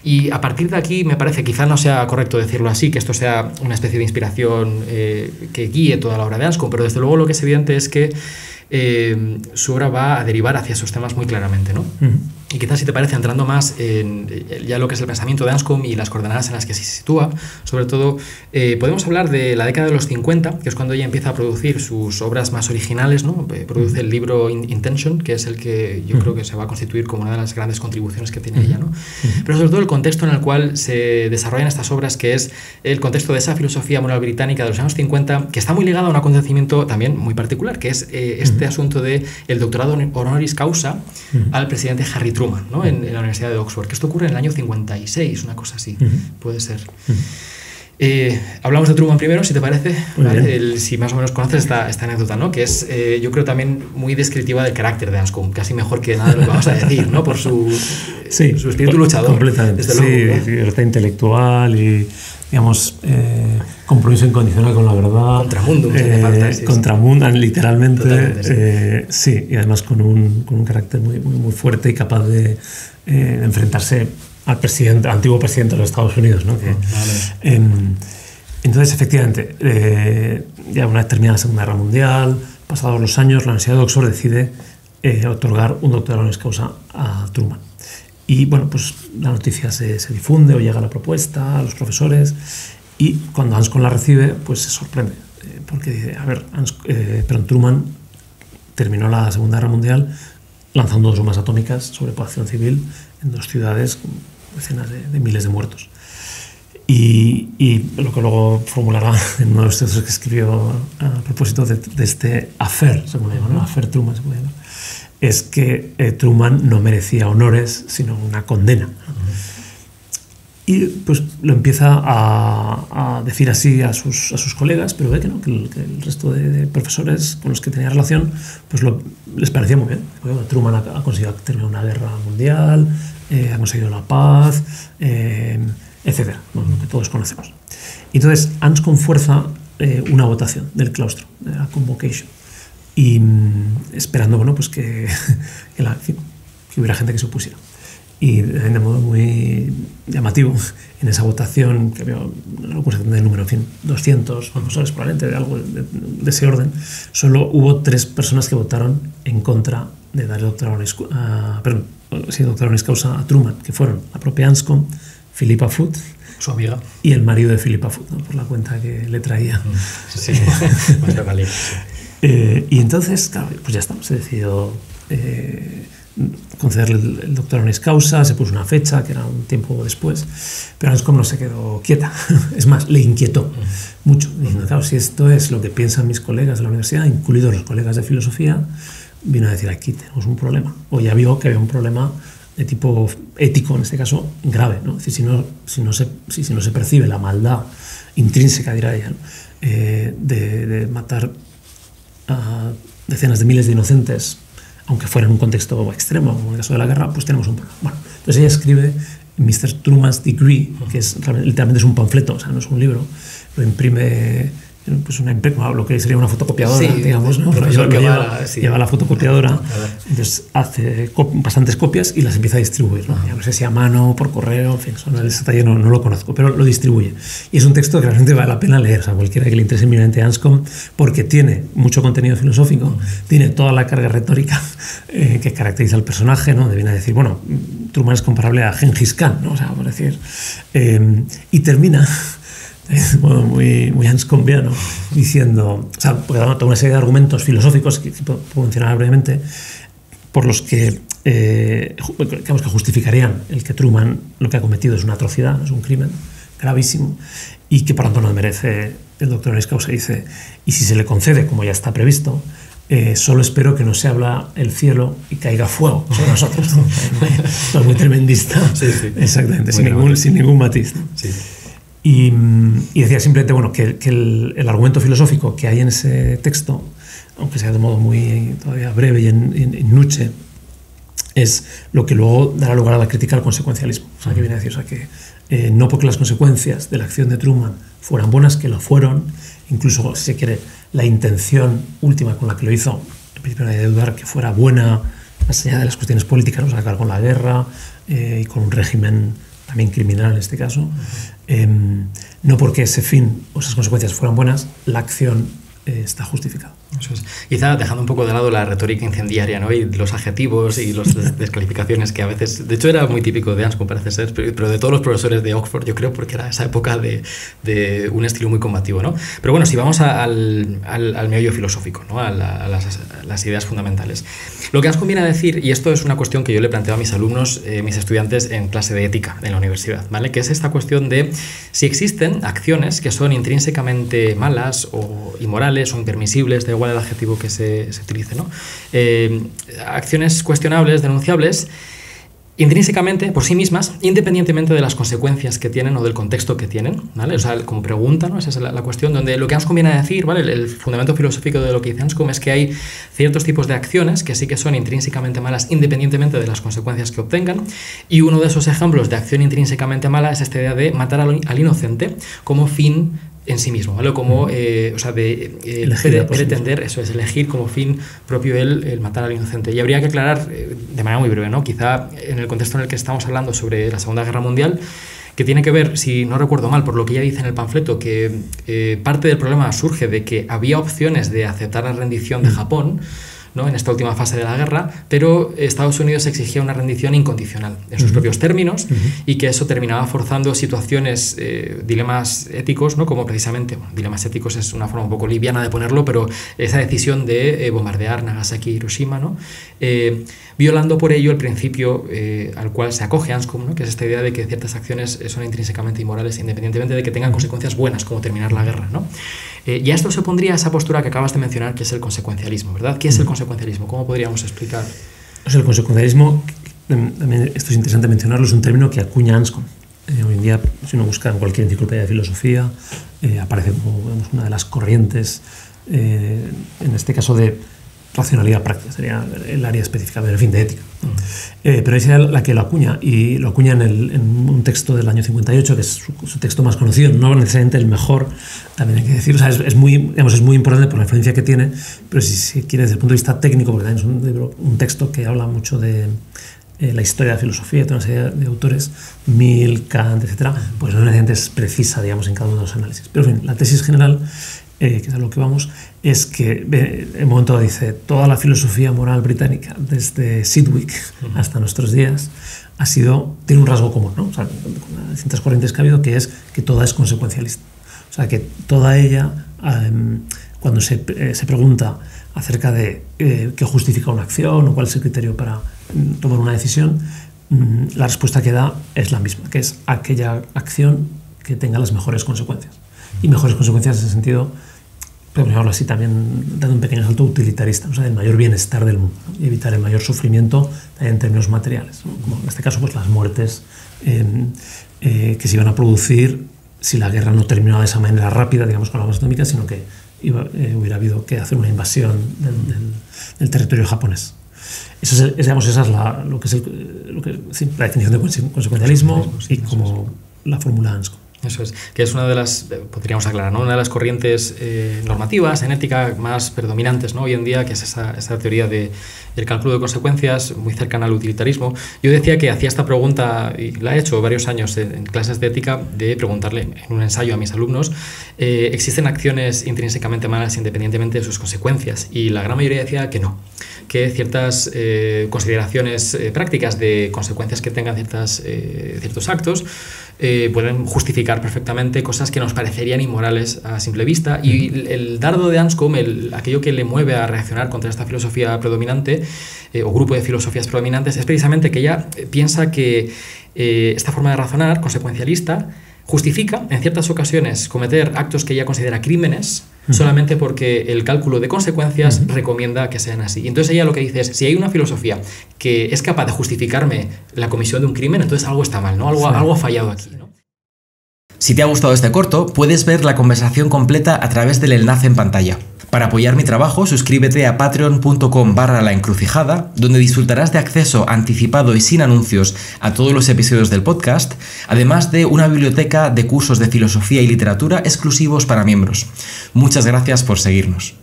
Y a partir de aquí me parece, quizá no sea correcto decirlo así, que esto sea una especie de inspiración que guíe toda la obra de Anscombe, pero desde luego lo que es evidente es que su obra va a derivar hacia esos temas muy claramente, ¿no? Y quizás, si te parece, entrando más en ya lo que es el pensamiento de Anscombe y las coordenadas en las que se sitúa, sobre todo, podemos hablar de la década de los 50, que es cuando ella empieza a producir sus obras más originales, ¿no? Produce el libro Intention, que es el que yo creo que se va a constituir como una de las grandes contribuciones que tiene ella, ¿no? Pero sobre todo el contexto en el cual se desarrollan estas obras, que es el contexto de esa filosofía moral británica de los años 50, que está muy ligado a un acontecimiento también muy particular, que es este asunto de el doctorado honoris causa al presidente Harry Truman, ¿no? en la Universidad de Oxford, que esto ocurre en el año 56, una cosa así, puede ser. Hablamos de Truman primero, si te parece, ¿vale? Si más o menos conoces esta anécdota, ¿no? Que es, yo creo, también muy descriptiva del carácter de Anscombe, casi mejor que nada de lo que vamos a decir, ¿no? Por su espíritu luchador. Completamente, desde luego, sí, libertad intelectual y, digamos, compromiso incondicional con la verdad. Contramundo, contramundo, literalmente. Sí, y además con un carácter muy fuerte y capaz de enfrentarse al antiguo presidente de los Estados Unidos, ¿no? Entonces, efectivamente, ya una vez terminada la Segunda Guerra Mundial, pasados los años, la Universidad de Oxford decide otorgar un doctorado honoris causa a Truman. Y bueno, pues la noticia se difunde o llega a la propuesta, a los profesores, y cuando Anscombe la recibe, pues se sorprende, porque dice, a ver, Truman terminó la Segunda Guerra Mundial lanzando 2 bombas atómicas sobre población civil en 2 ciudades con decenas de miles de muertos. Y lo que luego formulará en uno de los textos que escribió a propósito de este affair, se puede llamar, ¿no? Affair Truman, se puede llamar, es que Truman no merecía honores, sino una condena. Y pues lo empieza a decir así a sus colegas, pero ve que no, que el resto de profesores con los que tenía relación, pues les parecía muy bien. Bueno, Truman ha conseguido terminar una guerra mundial, ha conseguido la paz, etcétera, ¿no? Lo que todos conocemos. Y entonces Anscombe fuerza una votación del claustro, de la convocation, y esperando, bueno, pues que hubiera gente que se opusiera. Y de modo muy llamativo, en esa votación, que había una locura de número, en fin, 200 profesores probablemente, de algo de ese orden, solo hubo 3 personas que votaron en contra de darle doctorado honoris causa a Truman, que fueron la propia Anscombe, Philippa Foot, su amiga, y el marido de Philippa Foot, ¿no? Por la cuenta que le traía. Sí, bastante y entonces, claro, pues ya está, se decidió concederle el doctorado honoris causa, se puso una fecha, que era un tiempo después, pero Anscombe no se quedó quieta, es más, le inquietó mucho, diciendo, claro, si esto es lo que piensan mis colegas de la universidad, incluidos los colegas de filosofía, vino a decir, aquí tenemos un problema, o ya vio que había un problema de tipo ético, en este caso, grave, ¿no? Es decir, si no se percibe la maldad intrínseca, dirá ella, ¿no? De matar a decenas de miles de inocentes, aunque fuera en un contexto extremo, como en el caso de la guerra, pues tenemos un problema. Bueno, entonces ella escribe Mr. Truman's Degree, que literalmente es un panfleto, o sea, no es un libro, lo imprime pues lo que sería una fotocopiadora, sí, digamos, ¿no? Lleva la fotocopiadora, entonces hace bastantes copias y las empieza a distribuir, ¿no? Ya no sé si a mano, por correo, en fin, ese detalle no lo conozco, pero lo distribuye. Y es un texto que realmente vale la pena leer, o sea, cualquiera que le interese mínimamente a Anscombe, porque tiene mucho contenido filosófico, tiene toda la carga retórica que caracteriza al personaje, ¿no? Viene a decir, bueno, Truman es comparable a Gengis Khan, ¿no? O sea, por decir, y termina bueno, muy anscombiano, diciendo, o sea, porque da toda una serie de argumentos filosóficos que puedo mencionar brevemente, por los que digamos que justificarían el que Truman lo que ha cometido es una atrocidad, es un crimen gravísimo, y que por tanto no merece el doctor honoris causa. Dice, y si se le concede, como ya está previsto, solo espero que no se abra el cielo y caiga fuego sobre nosotros, ¿no? Es muy tremendista. Sí, sí. Exactamente, sin ningún matiz, ¿no? Sí. Y decía simplemente, bueno, que el argumento filosófico que hay en ese texto, aunque sea de modo muy todavía breve y en nuche, es lo que luego dará lugar a la crítica al consecuencialismo. O sea, que viene a decir, o sea, que no porque las consecuencias de la acción de Truman fueran buenas, que lo fueron, incluso, si se quiere, la intención última con la que lo hizo, en principio no hay de dudar que fuera buena, más allá de las cuestiones políticas, o sea, acabar con la guerra y con un régimen también criminal en este caso, no porque ese fin o esas consecuencias fueran buenas, la acción está justificada. Eso es. Quizá dejando un poco de lado la retórica incendiaria, ¿no? Y los adjetivos y las descalificaciones que a veces, de hecho era muy típico de Anscombe, parece ser, pero de todos los profesores de Oxford, yo creo, porque era esa época de un estilo muy combativo, ¿no? Pero bueno, si vamos al meollo filosófico, ¿no? A las ideas fundamentales. Lo que Anscombe viene a decir, y esto es una cuestión que yo le planteo a mis alumnos, mis estudiantes en clase de ética en la universidad, ¿vale? Que es esta cuestión de si existen acciones que son intrínsecamente malas o inmorales o impermisibles, da igual el adjetivo que se utilice, ¿no? Acciones cuestionables, denunciables, intrínsecamente, por sí mismas, independientemente de las consecuencias que tienen o del contexto que tienen, ¿vale? O sea, como pregunta, ¿no? Esa es la cuestión, donde lo que Anscombe viene a decir, ¿vale? El fundamento filosófico de lo que dice Anscombe es que hay ciertos tipos de acciones que sí que son intrínsecamente malas independientemente de las consecuencias que obtengan, y uno de esos ejemplos de acción intrínsecamente mala es esta idea de matar al inocente como fin en sí mismo, ¿vale? Como, o sea, pretender, eso es, elegir como fin propio el matar al inocente. Y habría que aclarar de manera muy breve, ¿no? Quizá en el contexto en el que estamos hablando sobre la Segunda Guerra Mundial, que tiene que ver, si no recuerdo mal, por lo que ella dice en el panfleto, que parte del problema surge de que había opciones de aceptar la rendición de Japón, ¿no? En esta última fase de la guerra, pero Estados Unidos exigía una rendición incondicional en sus propios términos, y que eso terminaba forzando situaciones, dilemas éticos, ¿no? Como precisamente, bueno, dilemas éticos es una forma un poco liviana de ponerlo, pero esa decisión de bombardear Nagasaki y Hiroshima, ¿no? Violando por ello el principio al cual se acoge Anscombe, ¿no? Que es esta idea de que ciertas acciones son intrínsecamente inmorales independientemente de que tengan consecuencias buenas, como terminar la guerra, ¿no? Y a esto se pondría esa postura que acabas de mencionar, que es el consecuencialismo, ¿verdad? ¿Qué es el consecuencialismo? ¿Cómo podríamos explicar? O sea, el consecuencialismo, también esto es interesante mencionarlo, es un término que acuña Anscombe. Hoy en día, si uno busca en cualquier enciclopedia de filosofía, aparece como una de las corrientes, en este caso de racionalidad práctica, sería el área específica, en fin, de ética. Pero esa es la que lo acuña, y lo acuña en un texto del año 58, que es su texto más conocido, no necesariamente el mejor, también hay que decir, o sea, es muy importante por la influencia que tiene, pero si quieres desde el punto de vista técnico, porque también es un texto que habla mucho de la historia de la filosofía, de una serie de autores, Mill, Kant, etcétera, pues no necesariamente es precisa, digamos, en cada uno de los análisis. Pero en fin, la tesis general, que es a lo que vamos, es que en un momento dice, toda la filosofía moral británica, desde Sidgwick hasta nuestros días, tiene un rasgo común, ¿no? O sea, con las distintas corrientes que ha habido, que es que toda es consecuencialista. O sea, que toda ella, cuando se pregunta acerca de qué justifica una acción o cuál es el criterio para tomar una decisión, la respuesta que da es la misma, que es aquella acción que tenga las mejores consecuencias. Y mejores consecuencias en el sentido, podemos llamarlo así, también dando un pequeño salto utilitarista, o sea, el mayor bienestar del mundo, ¿no? Y evitar el mayor sufrimiento también en términos materiales, ¿no? Como en este caso, pues las muertes que se iban a producir si la guerra no terminaba de esa manera rápida, digamos, con las bombas atómicas, sino que hubiera habido que hacer una invasión del territorio japonés. Esa es la definición de consecuencialismo y como la fórmula Anscombe. Eso es, que es una de las, podríamos aclarar, ¿no? Una de las corrientes normativas en ética más predominantes, ¿no? Hoy en día, que es esa teoría del cálculo de consecuencias, muy cercana al utilitarismo. Yo decía que hacía esta pregunta, y la he hecho varios años en clases de ética, de preguntarle en un ensayo a mis alumnos, ¿existen acciones intrínsecamente malas independientemente de sus consecuencias? Y la gran mayoría decía que no, que ciertas consideraciones prácticas de consecuencias que tengan ciertos actos pueden justificar perfectamente cosas que nos parecerían inmorales a simple vista, y el dardo de Anscombe, aquello que le mueve a reaccionar contra esta filosofía predominante o grupo de filosofías predominantes, es precisamente que ella piensa que esta forma de razonar consecuencialista justifica en ciertas ocasiones cometer actos que ella considera crímenes solamente porque el cálculo de consecuencias recomienda que sean así. Y entonces ella lo que dice es, si hay una filosofía que es capaz de justificarme la comisión de un crimen, entonces algo está mal, ¿no? Algo ha fallado aquí, ¿no? Si te ha gustado este corto, puedes ver la conversación completa a través del enlace en pantalla. Para apoyar mi trabajo, suscríbete a patreon.com/laencrucijada, donde disfrutarás de acceso anticipado y sin anuncios a todos los episodios del podcast, además de una biblioteca de cursos de filosofía y literatura exclusivos para miembros. Muchas gracias por seguirnos.